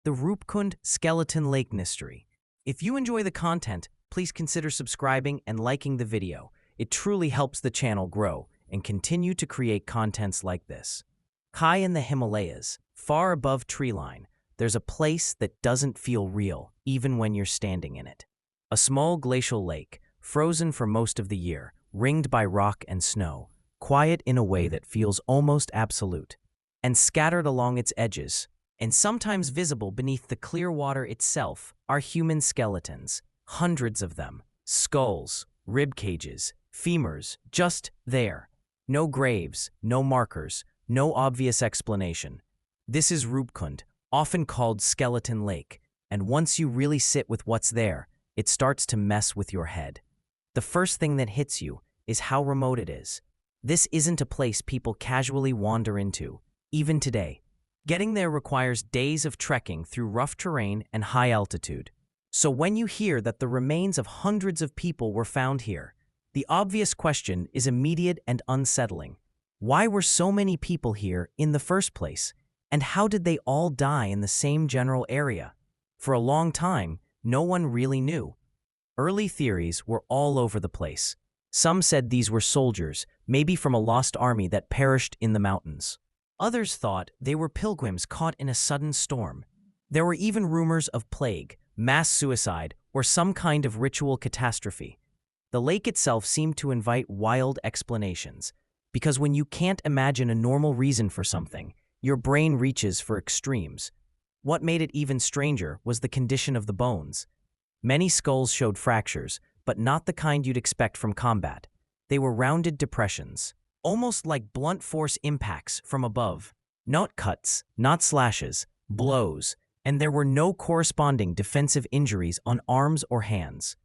the Roopkund Skeleton Lake Mystery. If you enjoy the content, please consider subscribing and liking the video. It truly helps the channel grow and continue to create contents like this. High in the Himalayas, far above treeline, there's a place that doesn't feel real, even when you're standing in it. A small glacial lake, frozen for most of the year, ringed by rock and snow, quiet in a way that feels almost absolute. And scattered along its edges, and sometimes visible beneath the clear water itself, are human skeletons, hundreds of them. Skulls, rib cages, femurs, just there. No graves, no markers, no obvious explanation. This is Roopkund, often called Skeleton Lake, and once you really sit with what's there, it starts to mess with your head. The first thing that hits you is how remote it is. This isn't a place people casually wander into, even today. Getting there requires days of trekking through rough terrain and high altitude. So when you hear that the remains of hundreds of people were found here, the obvious question is immediate and unsettling. Why were so many people here in the first place? And how did they all die in the same general area? For a long time, no one really knew. Early theories were all over the place. Some said these were soldiers, maybe from a lost army that perished in the mountains. Others thought they were pilgrims caught in a sudden storm. There were even rumors of plague, mass suicide, or some kind of ritual catastrophe. The lake itself seemed to invite wild explanations, because when you can't imagine a normal reason for something, your brain reaches for extremes. What made it even stranger was the condition of the bones. Many skulls showed fractures, but not the kind you'd expect from combat. They were rounded depressions, almost like blunt force impacts from above. Not cuts, not slashes, blows, and there were no corresponding defensive injuries on arms or hands.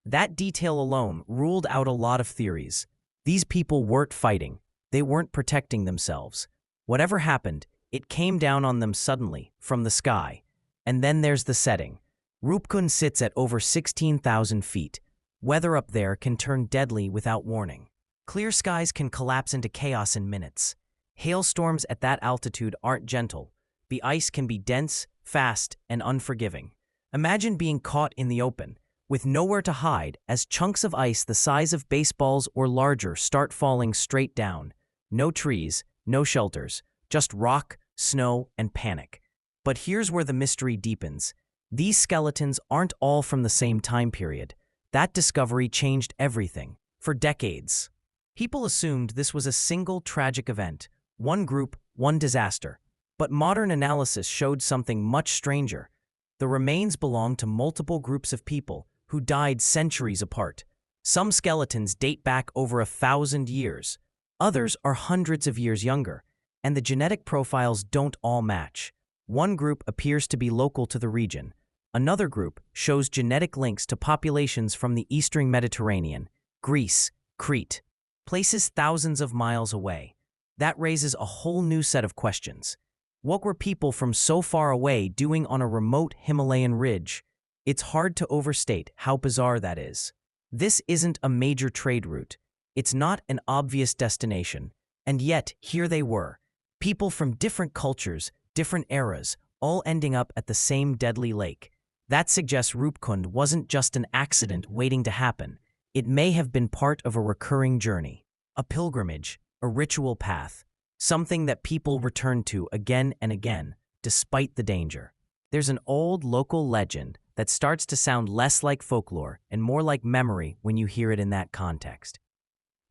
That detail alone ruled out a lot of theories. These people weren't fighting. They weren't protecting themselves. Whatever happened, it came down on them suddenly, from the sky. And then there's the setting. Roopkund sits at over 16,000 feet. Weather up there can turn deadly without warning. Clear skies can collapse into chaos in minutes. Hailstorms at that altitude aren't gentle. The ice can be dense, fast, and unforgiving. Imagine being caught in the open, with nowhere to hide as chunks of ice the size of baseballs or larger start falling straight down. No trees, no shelters, just rock, snow, and panic. But here's where the mystery deepens. These skeletons aren't all from the same time period. That discovery changed everything. For decades, people assumed this was a single tragic event, one group, one disaster. But modern analysis showed something much stranger. The remains belong to multiple groups of people who died centuries apart. Some skeletons date back over 1,000 years. Others are hundreds of years younger, and the genetic profiles don't all match. One group appears to be local to the region. Another group shows genetic links to populations from the eastern Mediterranean, Greece, Crete, places thousands of miles away. That raises a whole new set of questions. What were people from so far away doing on a remote Himalayan ridge? It's hard to overstate how bizarre that is. This isn't a major trade route. It's not an obvious destination. And yet, here they were. People from different cultures, different eras, all ending up at the same deadly lake. That suggests Roopkund wasn't just an accident waiting to happen. It may have been part of a recurring journey, a pilgrimage, a ritual path, something that people return to again and again, despite the danger. There's an old local legend that starts to sound less like folklore and more like memory when you hear it in that context.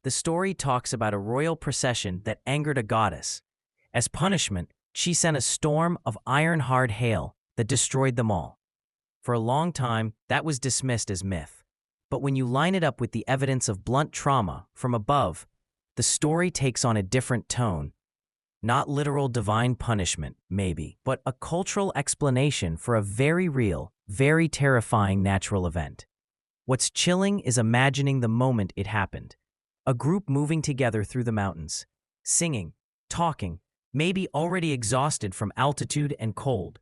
The story talks about a royal procession that angered a goddess. As punishment, she sent a storm of iron-hard hail that destroyed them all. For a long time, that was dismissed as myth. But when you line it up with the evidence of blunt trauma from above, the story takes on a different tone. Not literal divine punishment, maybe, but a cultural explanation for a very real, very terrifying natural event. What's chilling is imagining the moment it happened. A group moving together through the mountains, singing, talking, maybe already exhausted from altitude and cold.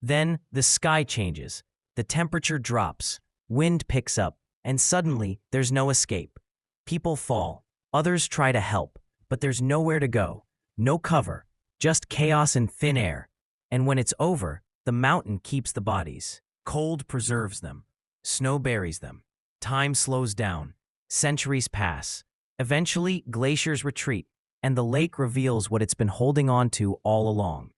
Then the sky changes, the temperature drops, wind picks up, and suddenly there's no escape. People fall, others try to help, but there's nowhere to go. No cover, just chaos and thin air. And when it's over, The mountain keeps the bodies. Cold preserves them. Snow buries them. Time slows down. Centuries pass. Eventually, glaciers retreat, and the lake reveals what it's been holding on to all along.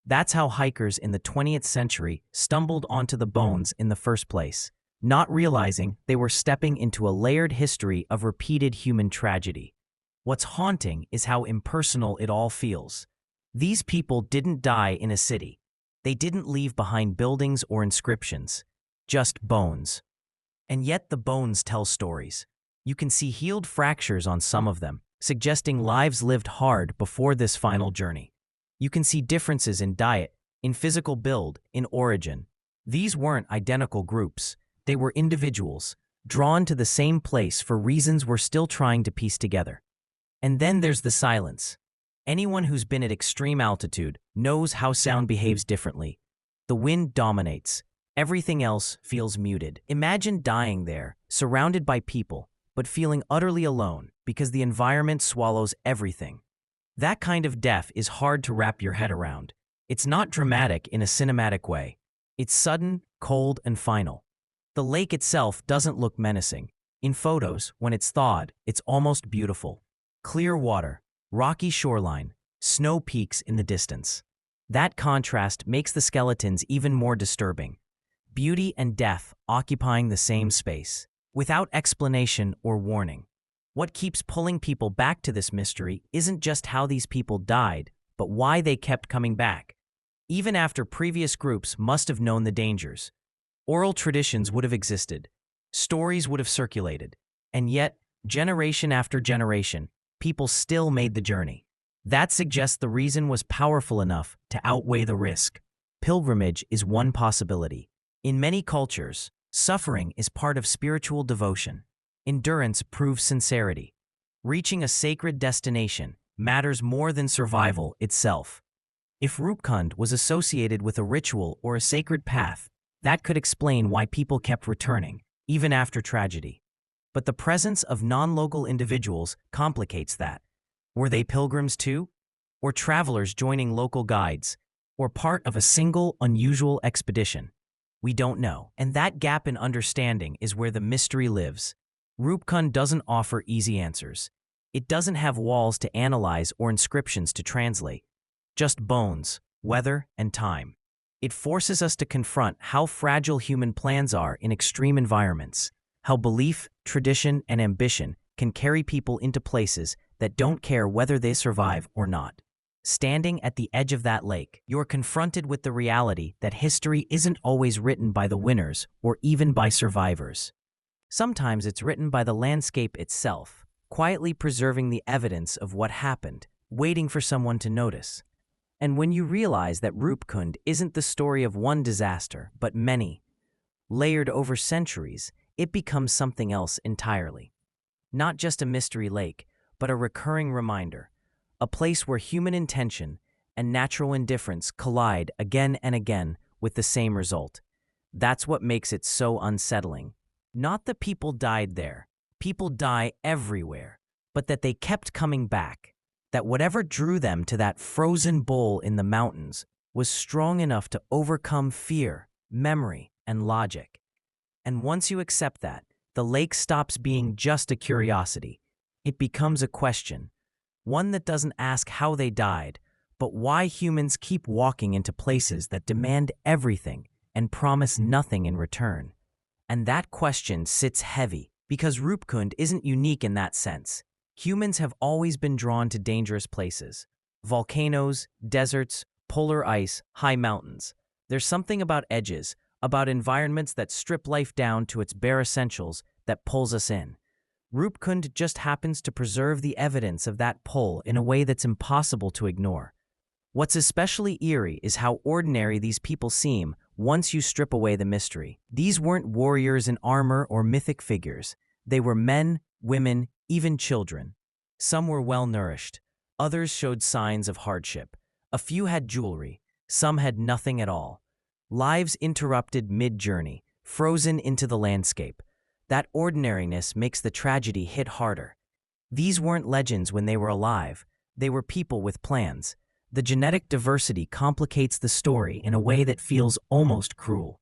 That's how hikers in the 20th century stumbled onto the bones in the first place, not realizing they were stepping into a layered history of repeated human tragedy. What's haunting is how impersonal it all feels. These people didn't die in a city. They didn't leave behind buildings or inscriptions, just bones. And yet the bones tell stories. You can see healed fractures on some of them, suggesting lives lived hard before this final journey. You can see differences in diet, in physical build, in origin. These weren't identical groups. They were individuals, drawn to the same place for reasons we're still trying to piece together. And then there's the silence. Anyone who's been at extreme altitude knows how sound behaves differently. The wind dominates. Everything else feels muted. Imagine dying there, surrounded by people, but feeling utterly alone because the environment swallows everything. That kind of death is hard to wrap your head around. It's not dramatic in a cinematic way. It's sudden, cold, and final. The lake itself doesn't look menacing. In photos, when it's thawed, it's almost beautiful. Clear water, rocky shoreline, snow peaks in the distance. That contrast makes the skeletons even more disturbing. Beauty and death occupying the same space, without explanation or warning. What keeps pulling people back to this mystery isn't just how these people died, but why they kept coming back. Even after previous groups must have known the dangers, oral traditions would have existed, stories would have circulated, and yet, generation after generation, people still made the journey. That suggests the reason was powerful enough to outweigh the risk. Pilgrimage is one possibility. In many cultures, suffering is part of spiritual devotion. Endurance proves sincerity. Reaching a sacred destination matters more than survival itself. If Roopkund was associated with a ritual or a sacred path, that could explain why people kept returning, even after tragedy. But the presence of non-local individuals complicates that. Were they pilgrims too? Or travelers joining local guides? Or part of a single, unusual expedition? We don't know. And that gap in understanding is where the mystery lives. Roopkund doesn't offer easy answers. It doesn't have walls to analyze or inscriptions to translate. Just bones, weather, and time. It forces us to confront how fragile human plans are in extreme environments, how belief, tradition, and ambition can carry people into places that don't care whether they survive or not. Standing at the edge of that lake, you're confronted with the reality that history isn't always written by the winners or even by survivors. Sometimes it's written by the landscape itself, quietly preserving the evidence of what happened, waiting for someone to notice. And when you realize that Roopkund isn't the story of one disaster, but many, layered over centuries, it becomes something else entirely. Not just a mystery lake, but a recurring reminder, a place where human intention and natural indifference collide again and again with the same result. That's what makes it so unsettling. Not that people died there, people die everywhere, but that they kept coming back, that whatever drew them to that frozen bowl in the mountains was strong enough to overcome fear, memory, and logic. And once you accept that, the lake stops being just a curiosity. It becomes a question, one that doesn't ask how they died, but why humans keep walking into places that demand everything and promise nothing in return. And that question sits heavy, because Roopkund isn't unique in that sense. Humans have always been drawn to dangerous places. Volcanoes, deserts, polar ice, high mountains. There's something about edges, about environments that strip life down to its bare essentials, that pulls us in. Roopkund just happens to preserve the evidence of that pull in a way that's impossible to ignore. What's especially eerie is how ordinary these people seem once you strip away the mystery. These weren't warriors in armor or mythic figures. They were men, women, even children. Some were well-nourished. Others showed signs of hardship. A few had jewelry. Some had nothing at all. Lives interrupted mid-journey, frozen into the landscape. That ordinariness makes the tragedy hit harder. These weren't legends when they were alive. They were people with plans. The genetic diversity complicates the story in a way that feels almost cruel.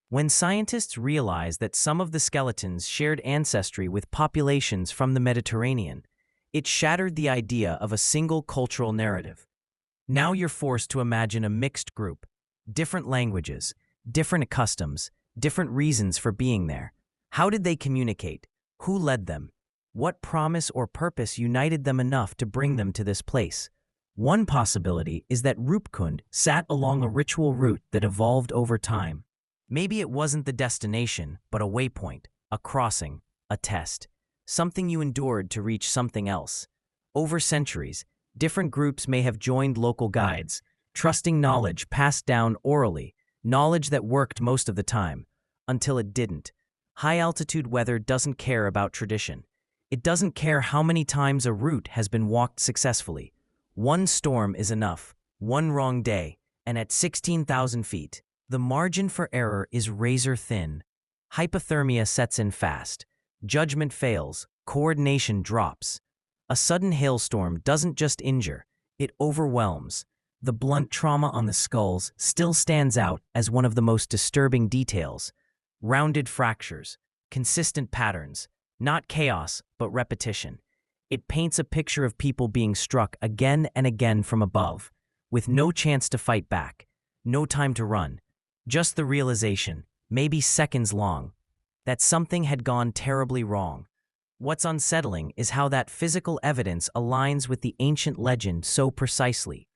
When scientists realized that some of the skeletons shared ancestry with populations from the Mediterranean, it shattered the idea of a single cultural narrative. Now you're forced to imagine a mixed group, different languages, different customs, different reasons for being there. How did they communicate? Who led them? What promise or purpose united them enough to bring them to this place? One possibility is that Roopkund sat along a ritual route that evolved over time. Maybe it wasn't the destination, but a waypoint, a crossing, a test, something you endured to reach something else. Over centuries, different groups may have joined local guides, trusting knowledge passed down orally, knowledge that worked most of the time, until it didn't. High-altitude weather doesn't care about tradition. It doesn't care how many times a route has been walked successfully. One storm is enough, one wrong day, and at 16,000 feet, the margin for error is razor thin. Hypothermia sets in fast. Judgment fails. Coordination drops. A sudden hailstorm doesn't just injure, it overwhelms. The blunt trauma on the skulls still stands out as one of the most disturbing details. Rounded fractures, consistent patterns, not chaos, but repetition. It paints a picture of people being struck again and again from above, with no chance to fight back, no time to run. Just the realization, maybe seconds long, that something had gone terribly wrong. What's unsettling is how that physical evidence aligns with the ancient legend so precisely.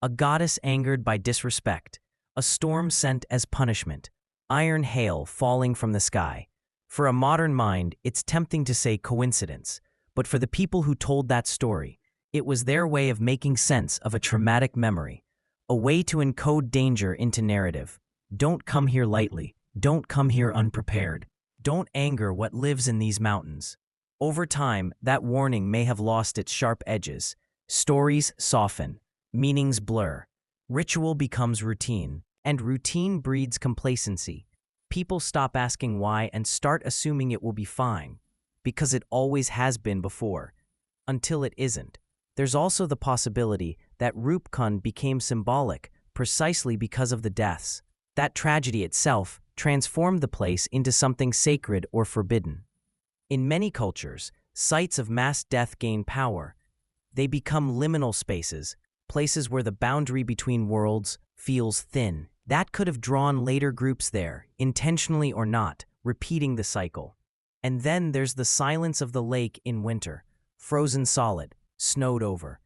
A goddess angered by disrespect, a storm sent as punishment, iron hail falling from the sky. For a modern mind, it's tempting to say coincidence, but for the people who told that story, it was their way of making sense of a traumatic memory, a way to encode danger into narrative. Don't come here lightly. Don't come here unprepared. Don't anger what lives in these mountains. Over time, that warning may have lost its sharp edges. Stories soften, meanings blur. Ritual becomes routine, and routine breeds complacency. People stop asking why and start assuming it will be fine, because it always has been before, until it isn't. There's also the possibility that Roopkund became symbolic precisely because of the deaths. That tragedy itself transformed the place into something sacred or forbidden. In many cultures, sites of mass death gain power. They become liminal spaces, places where the boundary between worlds feels thin. That could have drawn later groups there, intentionally or not, repeating the cycle. And then there's the silence of the lake in winter, frozen solid, snowed over.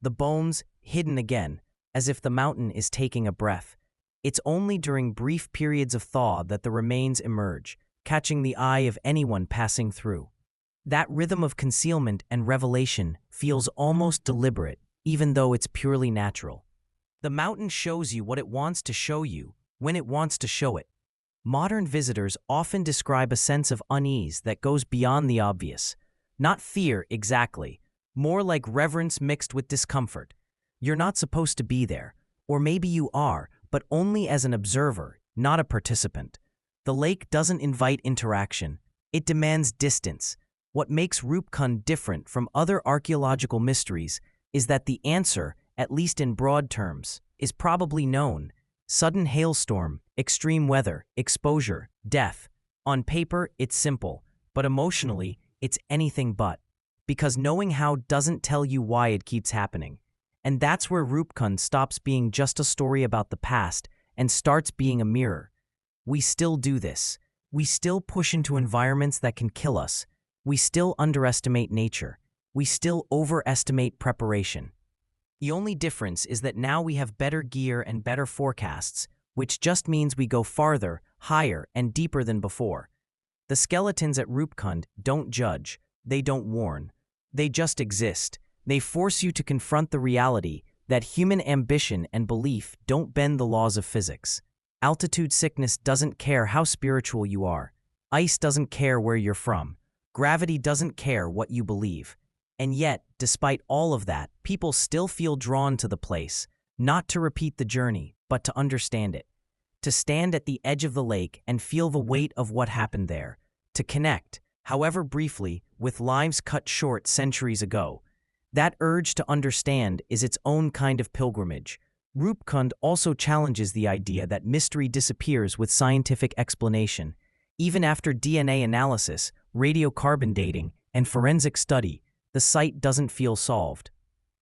The bones hidden again, as if the mountain is taking a breath. It's only during brief periods of thaw that the remains emerge, catching the eye of anyone passing through. That rhythm of concealment and revelation feels almost deliberate, even though it's purely natural. The mountain shows you what it wants to show you, when it wants to show it. Modern visitors often describe a sense of unease that goes beyond the obvious. Not fear exactly, more like reverence mixed with discomfort. You're not supposed to be there, or maybe you are, but only as an observer, not a participant. The lake doesn't invite interaction. It demands distance. What makes Roopkund different from other archaeological mysteries is that the answer, at least in broad terms, is probably known. Sudden hailstorm, extreme weather, exposure, death. On paper, it's simple, but emotionally, it's anything but. Because knowing how doesn't tell you why it keeps happening. And that's where Roopkund stops being just a story about the past and starts being a mirror. We still do this. We still push into environments that can kill us. We still underestimate nature. We still overestimate preparation. The only difference is that now we have better gear and better forecasts, which just means we go farther, higher, and deeper than before. The skeletons at Roopkund don't judge. They don't warn. They just exist. They force you to confront the reality that human ambition and belief don't bend the laws of physics. Altitude sickness doesn't care how spiritual you are. Ice doesn't care where you're from. Gravity doesn't care what you believe. And yet, despite all of that, people still feel drawn to the place, not to repeat the journey, but to understand it. To stand at the edge of the lake and feel the weight of what happened there. To connect, however briefly, with lives cut short centuries ago. That urge to understand is its own kind of pilgrimage. Roopkund also challenges the idea that mystery disappears with scientific explanation. Even after DNA analysis, radiocarbon dating, and forensic study, the site doesn't feel solved.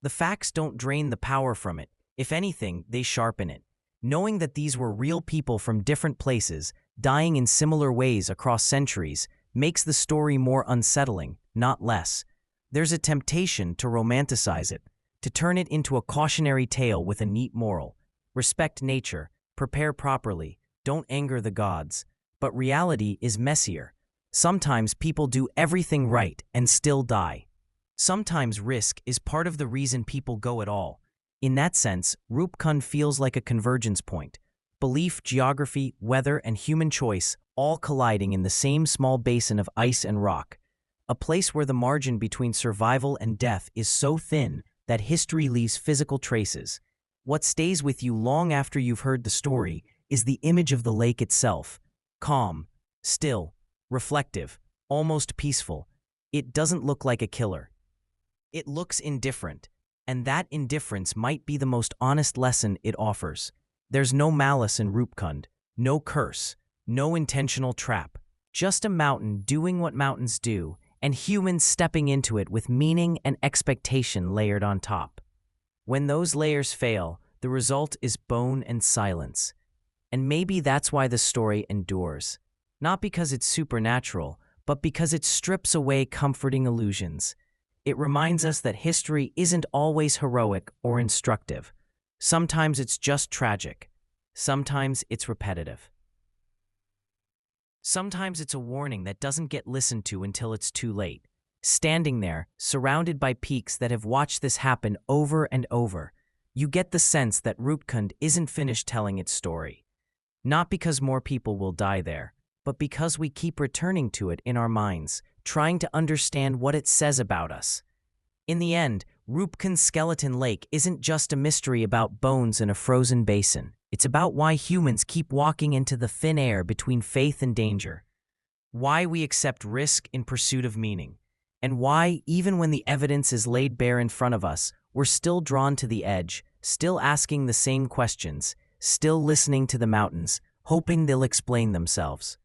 The facts don't drain the power from it. If anything, they sharpen it. Knowing that these were real people from different places, dying in similar ways across centuries, makes the story more unsettling, not less. There's a temptation to romanticize it, to turn it into a cautionary tale with a neat moral. Respect nature, prepare properly, don't anger the gods. But reality is messier. Sometimes people do everything right and still die. Sometimes risk is part of the reason people go at all. In that sense, Roopkund feels like a convergence point. Belief, geography, weather, and human choice all colliding in the same small basin of ice and rock. A place where the margin between survival and death is so thin that history leaves physical traces. What stays with you long after you've heard the story is the image of the lake itself. Calm, still, reflective, almost peaceful. It doesn't look like a killer. It looks indifferent, and that indifference might be the most honest lesson it offers. There's no malice in Roopkund, no curse, no intentional trap, just a mountain doing what mountains do, and humans stepping into it with meaning and expectation layered on top. When those layers fail, the result is bone and silence. And maybe that's why the story endures. Not because it's supernatural, but because it strips away comforting illusions. It reminds us that history isn't always heroic or instructive. Sometimes it's just tragic. Sometimes it's repetitive. Sometimes it's a warning that doesn't get listened to until it's too late. Standing there, surrounded by peaks that have watched this happen over and over, you get the sense that Roopkund isn't finished telling its story. Not because more people will die there, but because we keep returning to it in our minds, trying to understand what it says about us. In the end, Roopkund Skeleton Lake isn't just a mystery about bones in a frozen basin. It's about why humans keep walking into the thin air between faith and danger, why we accept risk in pursuit of meaning, and why, even when the evidence is laid bare in front of us, we're still drawn to the edge, still asking the same questions, still listening to the mountains, hoping they'll explain themselves.